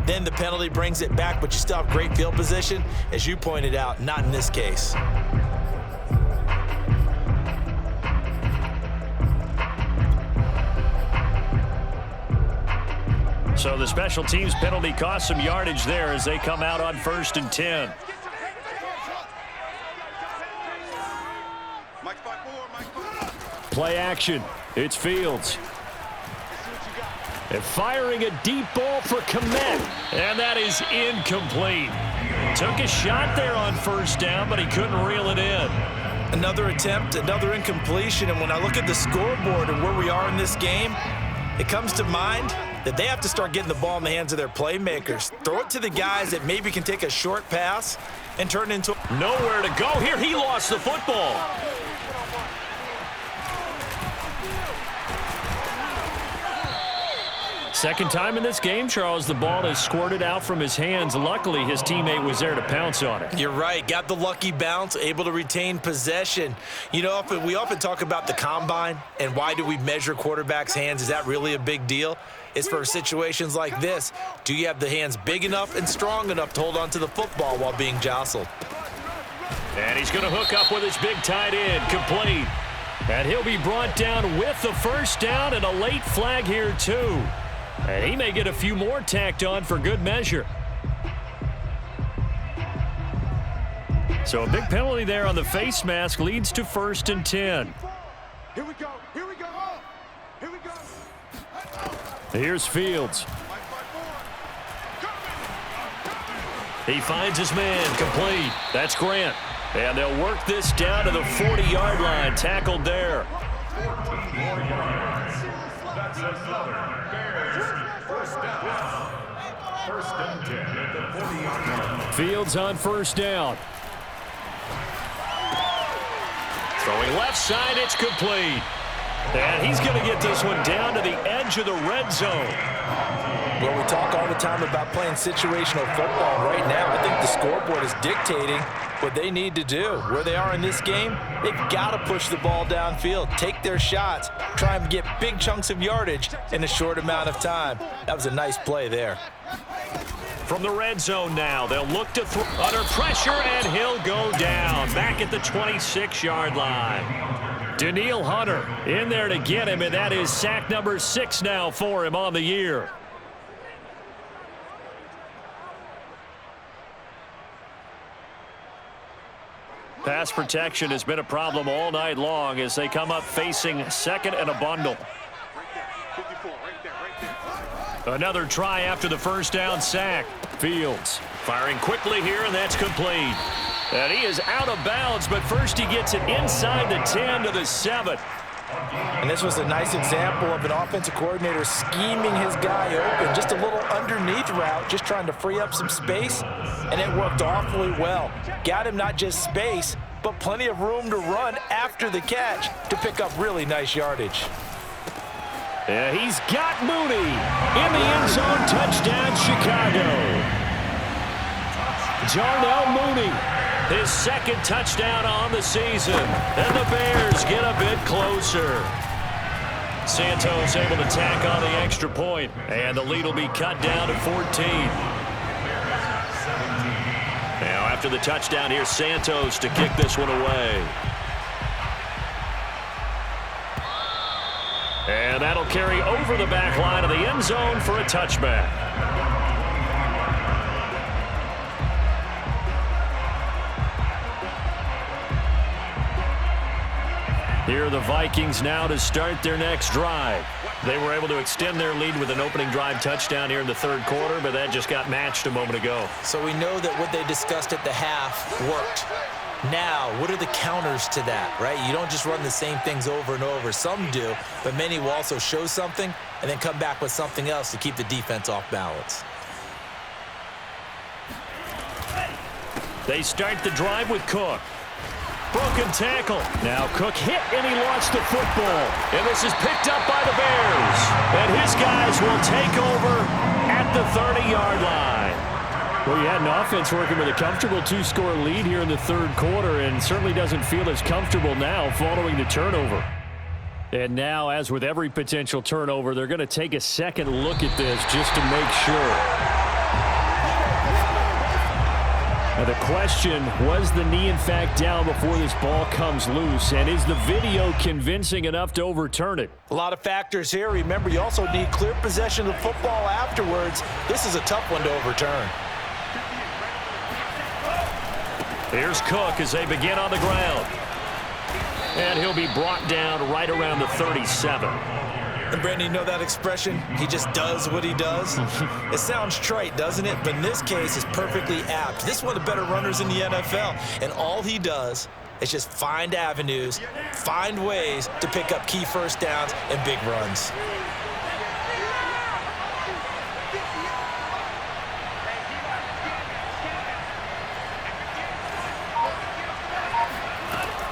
then the penalty brings it back, but you still have great field position. As you pointed out, not in this case. So the special teams penalty cost some yardage there as they come out on 1st and 10. Play action. It's Fields. And firing a deep ball for Komet. And that is incomplete. Took a shot there on 1st down, but he couldn't reel it in. Another attempt, another incompletion. And when I look at the scoreboard and where we are in this game, it comes to mind that they have to start getting the ball in the hands of their playmakers. Throw it to the guys that maybe can take a short pass and turn it into... Nowhere to go here. He lost the football. Second time in this game, Charles, the ball has squirted out from his hands. Luckily, his teammate was there to pounce on it. You're right. Got the lucky bounce, able to retain possession. You know, we often talk about the combine and why do we measure quarterbacks' hands. Is that really a big deal? It's for situations like this. Do you have the hands big enough and strong enough to hold on to the football while being jostled? And he's going to hook up with his big tight end, complete. And he'll be brought down with the 1st down and a late flag here, too. And he may get a few more tacked on for good measure. So a big penalty there on the face mask leads to 1st and 10. Here we go. Here we go. Here we go. Here's Fields. He finds his man, complete. That's Grant. And they'll work this down to the 40-yard line. Tackled there. That's another Bears 1st down. 1st and 10 at the 40-yard line. Fields on 1st down. Throwing left side, it's complete. And he's going to get this one down to the edge of the red zone. Well, we talk all the time about playing situational football. Right now, I think the scoreboard is dictating what they need to do. Where they are in this game, they've got to push the ball downfield, take their shots, try and get big chunks of yardage in a short amount of time. That was a nice play there. From the red zone now, they'll look to throw under pressure, and he'll go down back at the 26-yard line. Danielle Hunter in there to get him, and that is sack number 6 now for him on the year. Pass protection has been a problem all night long as they come up facing 2nd and a bundle. Another try after the 1st down sack. Fields firing quickly here, and that's complete. And he is out of bounds, but first he gets it inside the 10 to the 7. And this was a nice example of an offensive coordinator scheming his guy open. Just a little underneath route, just trying to free up some space, and it worked awfully well. Got him not just space, but plenty of room to run after the catch to pick up really nice yardage. Yeah, he's got Mooney in the end zone. Touchdown, Chicago. Darnell Mooney, his 2nd touchdown on the season. And the Bears get a bit closer. Santos able to tack on the extra point, and the lead will be cut down to 14. Now after the touchdown, here's Santos to kick this one away. And that'll carry over the back line of the end zone for a touchback. Here are the Vikings now to start their next drive. They were able to extend their lead with an opening drive touchdown here in the 3rd quarter, but that just got matched a moment ago. So we know that what they discussed at the half worked. Now, what are the counters to that, right? You don't just run the same things over and over. Some do, but many will also show something and then come back with something else to keep the defense off balance. They start the drive with Cook. Broken tackle. Now Cook hit, and he lost the football. And this is picked up by the Bears. And his guys will take over at the 30-yard line. Well, you had an offense working with a comfortable 2-score lead here in the 3rd quarter, and certainly doesn't feel as comfortable now following the turnover. And now, as with every potential turnover, they're going to take a second look at this just to make sure. Now the question, was the knee in fact down before this ball comes loose? And is the video convincing enough to overturn it? A lot of factors here. Remember, you also need clear possession of the football afterwards. This is a tough one to overturn. Here's Cook as they begin on the ground. And he'll be brought down right around the 37. And Brandon, you know that expression? He just does what he does? It sounds trite, doesn't it? But in this case, it's perfectly apt. This is one of the better runners in the NFL. And all he does is just find avenues, find ways to pick up key first downs and big runs.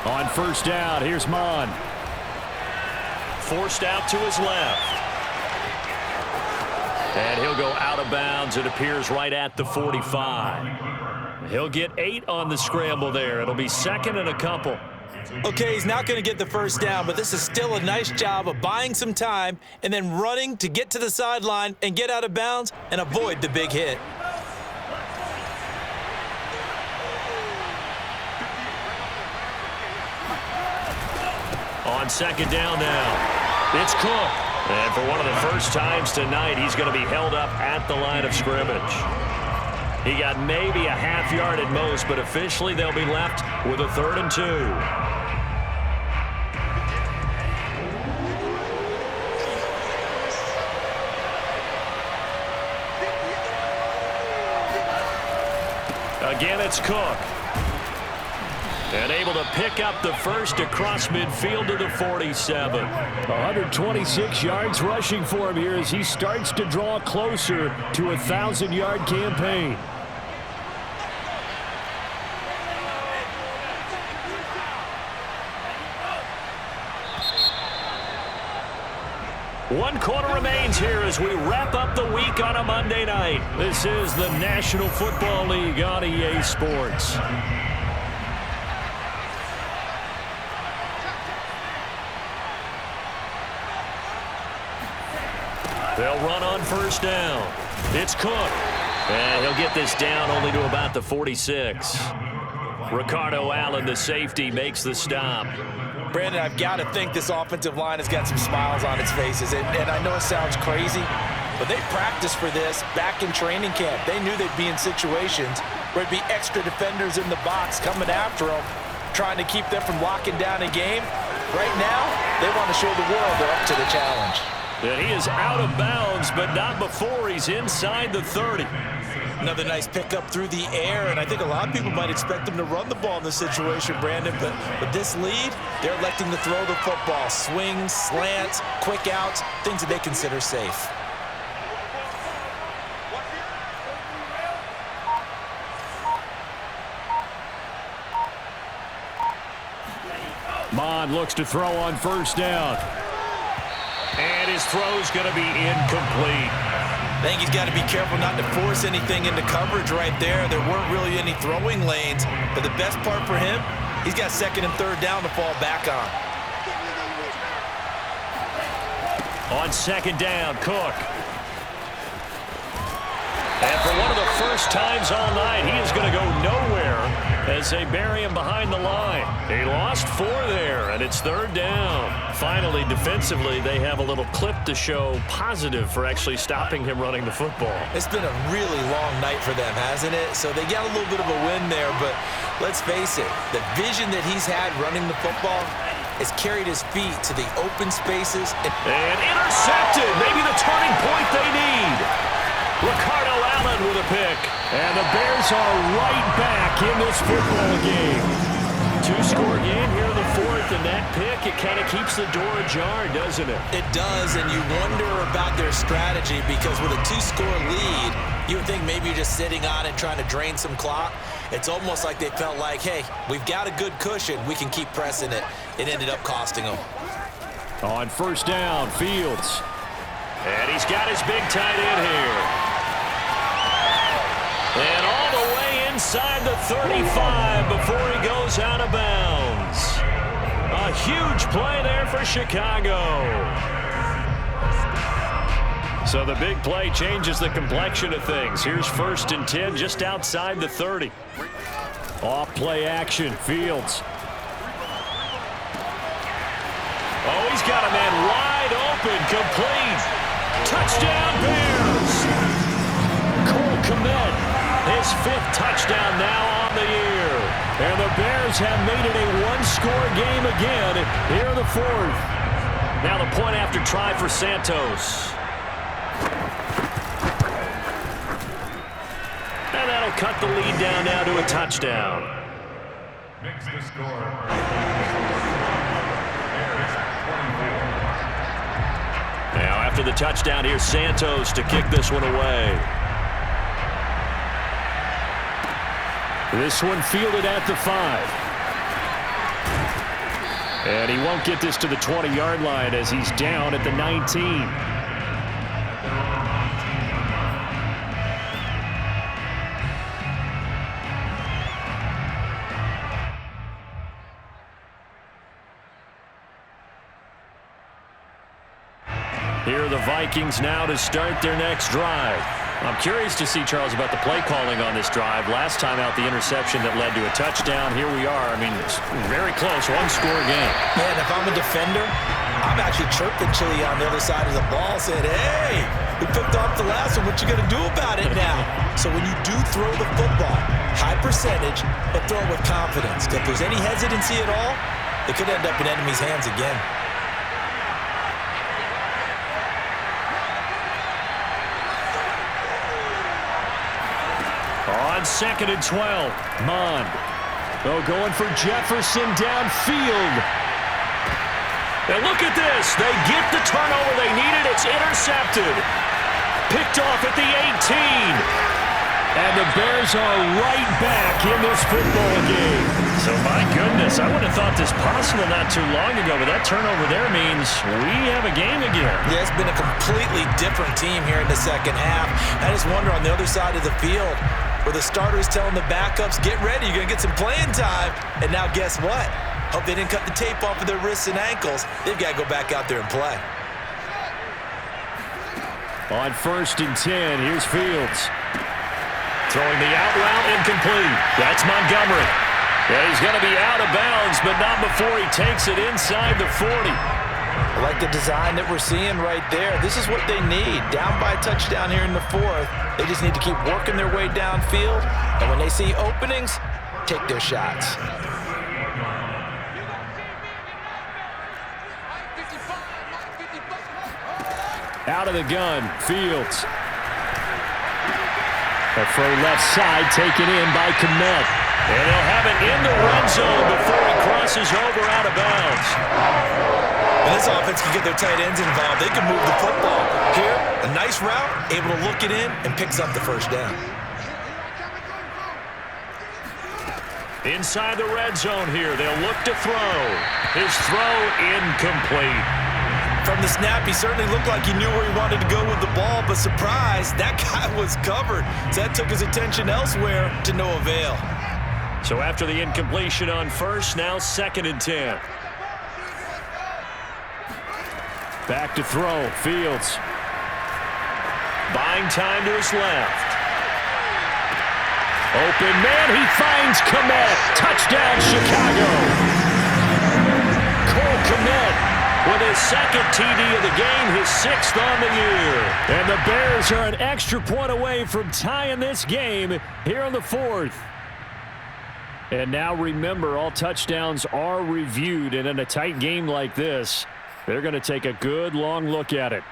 On first down, here's Mon. Forced out to his left. And he'll go out of bounds, it appears, right at the 45. He'll get 8 on the scramble there. It'll be second and a couple. Okay, he's not going to get the first down, but this is still a nice job of buying some time and then running to get to the sideline and get out of bounds and avoid the big hit. On second down now, it's Cook. And for one of the first times tonight, he's going to be held up at the line of scrimmage. He got maybe a half yard at most, but officially they'll be left with a 3rd and 2. Again, it's Cook. And able to pick up the first across midfield to the 47. 126 yards rushing for him here as he starts to draw closer to a 1,000-yard campaign. One quarter remains here as we wrap up the week on a Monday night. This is the National Football League on EA Sports. They'll run on first down. It's Cook. And he'll get this down only to about the 46. Ricardo Allen, the safety, makes the stop. Brandon, I've got to think this offensive line has got some smiles on its faces. And I know it sounds crazy, but they practiced for this back in training camp. They knew they'd be in situations where it'd be extra defenders in the box coming after them, trying to keep them from locking down a game. Right now, they want to show the world they're up to the challenge. And he is out of bounds, but not before he's inside the 30. Another nice pickup through the air, and I think a lot of people might expect them to run the ball in this situation, Brandon, but with this lead, they're electing to throw the football. Swings, slants, quick outs, things that they consider safe. Mon looks to throw on first down. And his throw's going to be incomplete. I think he's got to be careful not to force anything into coverage right there. There weren't really any throwing lanes, but the best part for him, he's got second and third down to fall back on. On second down, Cook. And for one of the first times all night, he is going to go nowhere as they bury him behind the line. He lost 4 there, and it's third down. Finally, defensively, they have a little clip to show positive for actually stopping him running the football. It's been a really long night for them, hasn't it? So they got a little bit of a win there, but let's face it, the vision that he's had running the football has carried his feet to the open spaces. And intercepted, maybe the turning point they need. Ricardo Allen with a pick. And the Bears are right back in this football game. 2-score game here in the 4th, and that pick, it kind of keeps the door ajar, doesn't it? It does, and you wonder about their strategy because with a 2-score lead, you would think maybe you're just sitting on it trying to drain some clock. It's almost like they felt like, hey, we've got a good cushion. We can keep pressing it. It ended up costing them. On first down, Fields. And he's got his big tight end here. And all the way inside the 35 before he goes out of bounds. A huge play there for Chicago. So the big play changes the complexion of things. Here's 1st and 10 just outside the 30. Off play action. Fields. Oh, he's got a man wide open. Complete. Touchdown Bears. Cole Kmet, his 5th touchdown now on the year. And the Bears have made it a one-score game again here in the 4th. Now the point after try for Santos. And that'll cut the lead down now to a touchdown. Makes the score. Bears 24. Now after the touchdown, here's Santos to kick this one away. This one fielded at the 5. And he won't get this to the 20-yard line as he's down at the 19. Here are the Vikings now to start their next drive. I'm curious to see, Charles, about the play calling on this drive. Last time out, the interception that led to a touchdown. Here we are. I mean, it's very close, one-score game. Man, if I'm a defender, I'm actually chirping Chili on the other side of the ball, saying, hey, we picked off the last one. What you going to do about it now? So when you do throw the football, high percentage, but throw it with confidence. If there's any hesitancy at all, it could end up in enemy's hands again. On 2nd and 12, Mond. Oh, going for Jefferson downfield. And look at this. They get the turnover they needed. It's intercepted. Picked off at the 18. And the Bears are right back in this football game. So, my goodness, I would have thought this possible not too long ago, but that turnover there means we have a game again. Yeah, it's been a completely different team here in the second half. I just wonder on the other side of the field, where the starters telling the backups, get ready, you're going to get some playing time. And now guess what? Hope they didn't cut the tape off of their wrists and ankles. They've got to go back out there and play. On 1st and 10, here's Fields. Throwing the out route incomplete. That's Montgomery. Yeah, he's going to be out of bounds, but not before he takes it inside the 40. I like the design that we're seeing right there. This is what they need. Down by a touchdown here in the 4th. They just need to keep working their way downfield. And when they see openings, take their shots. Out of the gun, Fields. A throw left side taken in by Kmet. And they'll have it in the red zone before he crosses over out of bounds. And this offense can get their tight ends involved. They can move the football. Here, a nice route, able to look it in, and picks up the first down. Inside the red zone here, they'll look to throw. His throw incomplete. From the snap, he certainly looked like he knew where he wanted to go with the ball, but surprise, that guy was covered. So that took his attention elsewhere to no avail. So after the incompletion on 1st, now 2nd and 10. Back to throw, Fields. Buying time to his left. Open man, he finds Kmet. Touchdown, Chicago. Cole Kmet with his 2nd TD of the game, his 6th on the year. And the Bears are an extra point away from tying this game here in the 4th. And now remember, all touchdowns are reviewed, and in a tight game like this, they're going to take a good long look at it.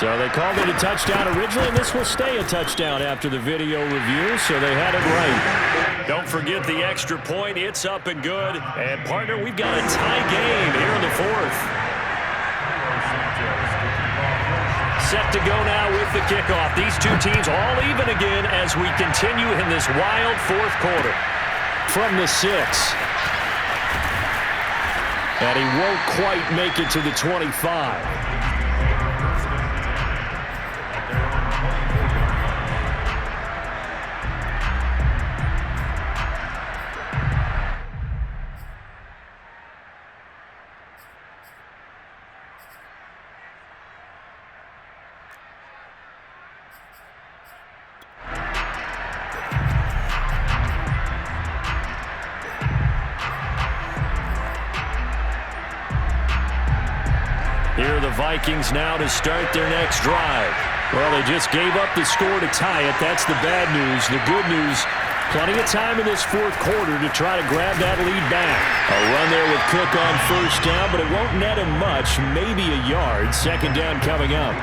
So they called it a touchdown originally, and this will stay a touchdown after the video review, so they had it right. Don't forget the extra point. It's up and good. And, partner, we've got a tie game here in the 4th. Set to go now with the kickoff. These two teams all even again as we continue in this wild 4th quarter. From the 6. And he won't quite make it to the 25. Here are the Vikings now to start their next drive. Well, they just gave up the score to tie it. That's the bad news. The good news, plenty of time in this fourth quarter to try to grab that lead back. A run there with Cook on first down, but it won't net him much, maybe a yard. Second down coming up.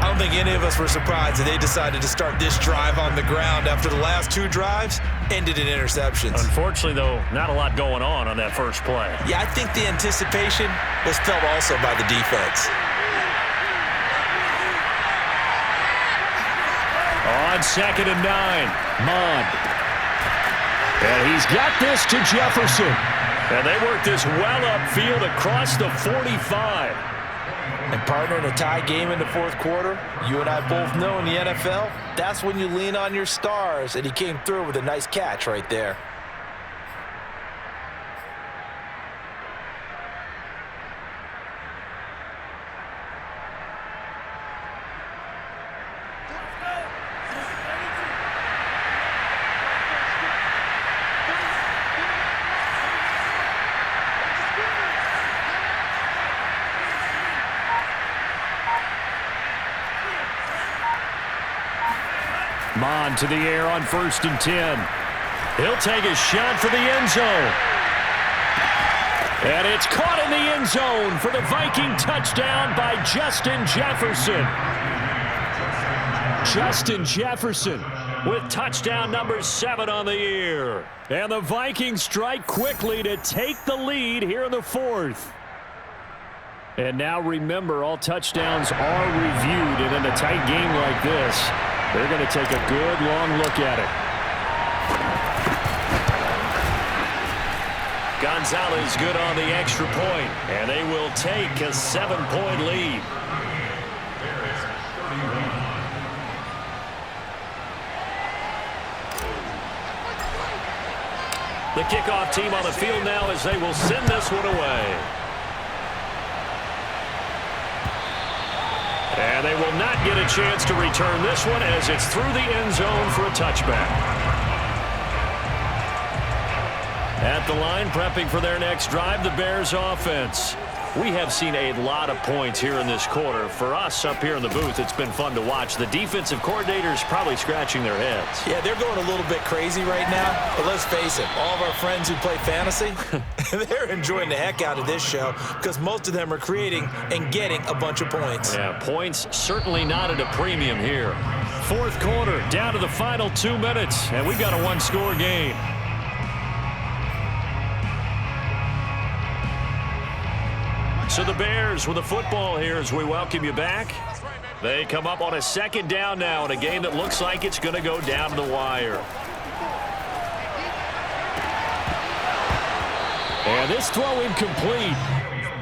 I don't think any of us were surprised that they decided to start this drive on the ground after the last two drives ended in interceptions. Unfortunately, though, not a lot going on that first play. Yeah, I think the anticipation was felt also by the defense. On 2nd and 9, Mond. And he's got this to Jefferson. And they work this well upfield across the 45. And partner, in a tie game in the fourth quarter, you and I both know in the NFL, that's when you lean on your stars, and he came through with a nice catch right there. Mond to the air on 1st and 10. He'll take a shot for the end zone. And it's caught in the end zone for the Viking touchdown by Justin Jefferson. Justin Jefferson with touchdown number 7 on the year. And the Vikings strike quickly to take the lead here in the fourth. And now remember, all touchdowns are reviewed, and in a tight game like this, they're going to take a good long look at it. Gonzalez good on the extra point, and they will take a 7-point lead. The kickoff team on the field now as they will send this one away. And they will not get a chance to return this one as it's through the end zone for a touchback. At the line, prepping for their next drive, the Bears offense. We have seen a lot of points here in this quarter. For us up here in the booth, it's been fun to watch. The defensive coordinators probably scratching their heads. Yeah, they're going a little bit crazy right now. But let's face it, all of our friends who play fantasy, they're enjoying the heck out of this show because most of them are creating and getting a bunch of points. Yeah, points certainly not at a premium here. Fourth quarter, down to the final 2 minutes, and we've got a one-score game. So the Bears with the football here as we welcome you back. They come up on a second down now in a game that looks like it's going to go down to the wire. And this throw incomplete.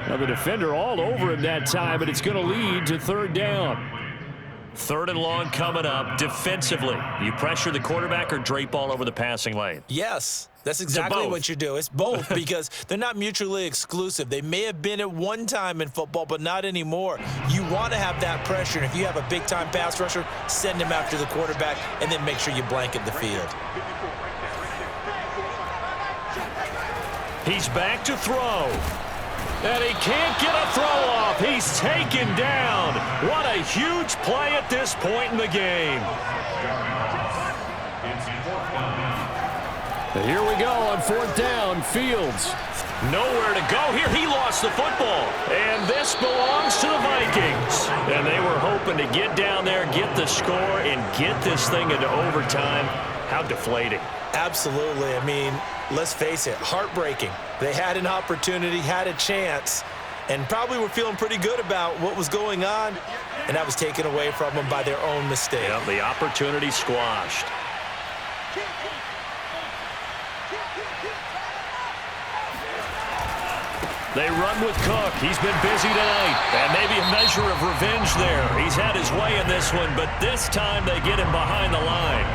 Now the defender all over him that time, and it's going to lead to third down. Third and long coming up. Defensively, you pressure the quarterback or drape all over the passing lane? Yes, that's exactly what you do. It's both because they're not mutually exclusive. They may have been at one time in football, but not anymore. You want to have that pressure, and if you have a big-time pass rusher, send him after the quarterback, and then make sure you blanket the field. He's back to throw. And he can't get a throw off. He's taken down. What a huge play at this point in the game. Here we go on fourth down. Fields. Nowhere to go here. He lost the football. And this belongs to the Vikings. And they were hoping to get down there, get the score, and get this thing into overtime. How deflating. Absolutely. I mean, let's face it, heartbreaking. They had an opportunity, had a chance, and probably were feeling pretty good about what was going on, and that was taken away from them by their own mistake. Yep, the opportunity squashed. They run with Cook. He's been busy tonight. And maybe a measure of revenge there. He's had his way in this one, but this time they get him behind the line.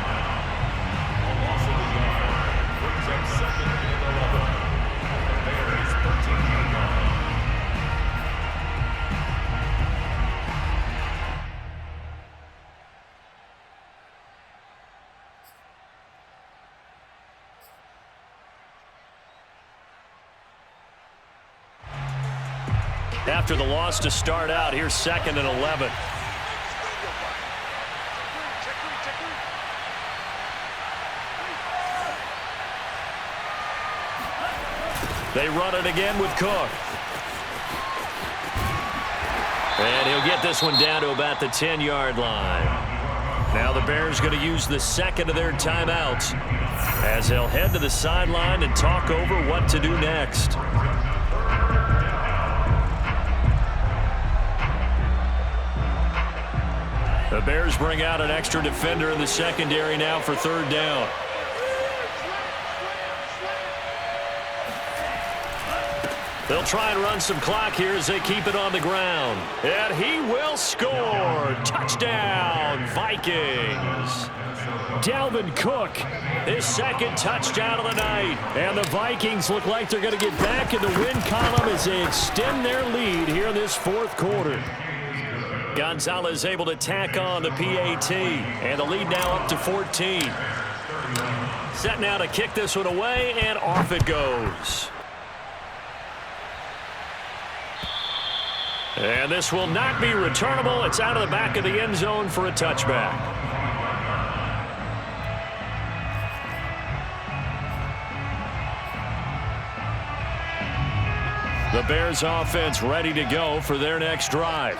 After the loss to start out, here's 2nd and 11. They run it again with Cook. And he'll get this one down to about the 10-yard line. Now the Bears going to use the second of their timeouts as they'll head to the sideline and talk over what to do next. The Bears bring out an extra defender in the secondary now for 3rd down. They'll try and run some clock here as they keep it on the ground. And he will score. Touchdown, Vikings. Dalvin Cook, his 2nd touchdown of the night. And the Vikings look like they're going to get back in the win column as they extend their lead here in this 4th quarter. Gonzalez able to tack on the PAT. And the lead now up to 14. Set now to kick this one away, and off it goes. And this will not be returnable. It's out of the back of the end zone for a touchback. The Bears offense ready to go for their next drive.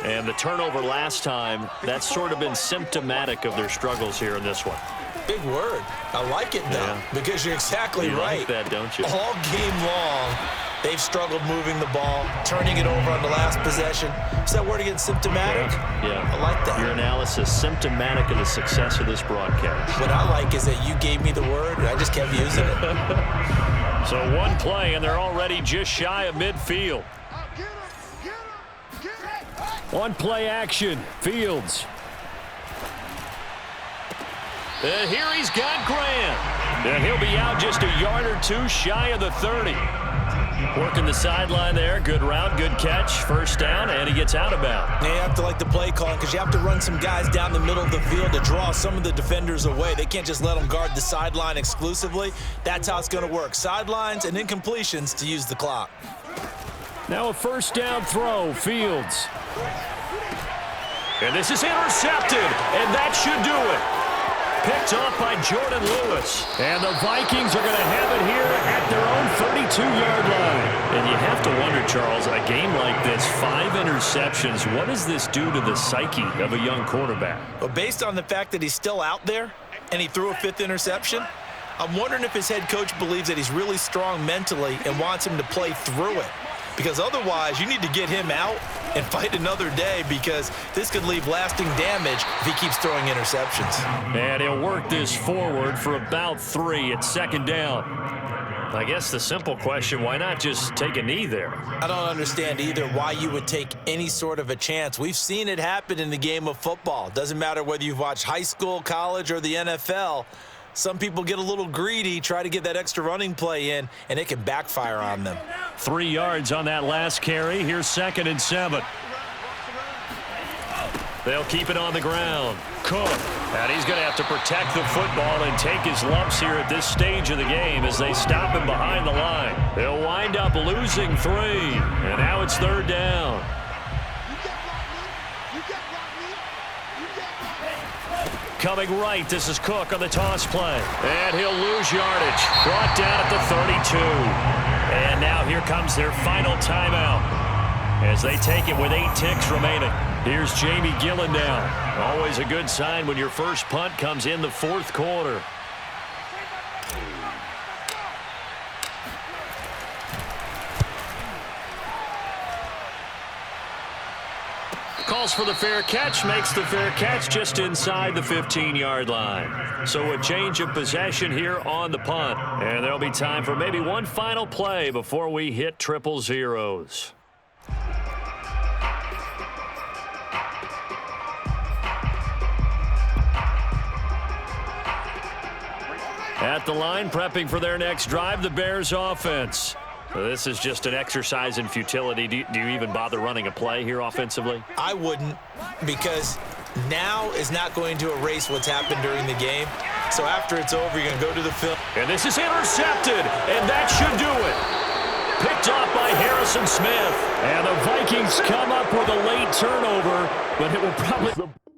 And the turnover last time, that's sort of been symptomatic of their struggles here in this one. Big word. I like it, though, because you're exactly right. You like that, don't you? All game long, they've struggled moving the ball, turning it over on the last possession. Is that word again, symptomatic? Yeah. I like that. Your analysis, symptomatic of the success of this broadcast. What I like is that you gave me the word, and I just kept using it. So one play, and they're already just shy of midfield. One play action, Fields. And here he's got Graham. And he'll be out just a yard or two shy of the 30. Working the sideline there. Good route, good catch. 1st down, and he gets out of bounds. You have to like the play calling because you have to run some guys down the middle of the field to draw some of the defenders away. They can't just let them guard the sideline exclusively. That's how it's going to work. Sidelines and incompletions to use the clock. Now a 1st down throw, Fields. And this is intercepted, and that should do it. Picked off by Jordan Lewis. And the Vikings are going to have it here at their own 32-yard line. And you have to wonder, Charles, a game like this, 5 interceptions, what does this do to the psyche of a young quarterback? Well, based on the fact that he's still out there and he threw a 5th interception, I'm wondering if his head coach believes that he's really strong mentally and wants him to play through it. Because otherwise, you need to get him out and fight another day because this could leave lasting damage if he keeps throwing interceptions. And he'll work this forward for about 3 at 2nd down. I guess the simple question, why not just take a knee there? I don't understand either why you would take any sort of a chance. We've seen it happen in the game of football. Doesn't matter whether you've watched high school, college, or the NFL. Some people get a little greedy, try to get that extra running play in, and it can backfire on them. 3 yards on that last carry. Here's 2nd and 7. They'll keep it on the ground. Cook. And he's going to have to protect the football and take his lumps here at this stage of the game as they stop him behind the line. They'll wind up losing 3. And now it's 3rd down. Coming right, this is Cook on the toss play. And he'll lose yardage. Brought down at the 32. And now here comes their final timeout as they take it with 8 ticks remaining. Here's Jamie Gillen now. Always a good sign when your first punt comes in the 4th quarter. Calls for the fair catch, makes the fair catch just inside the 15-yard line. So a change of possession here on the punt. And there'll be time for maybe one final play before we hit 000s. At the line, prepping for their next drive, the Bears offense. This is just an exercise in futility. Do you even bother running a play here offensively? I wouldn't, because now is not going to erase what's happened during the game. So after it's over, you're going to go to the film. And this is intercepted, and that should do it. Picked off by Harris. Harrison Smith. And the Vikings come up with a late turnover, but it will probably...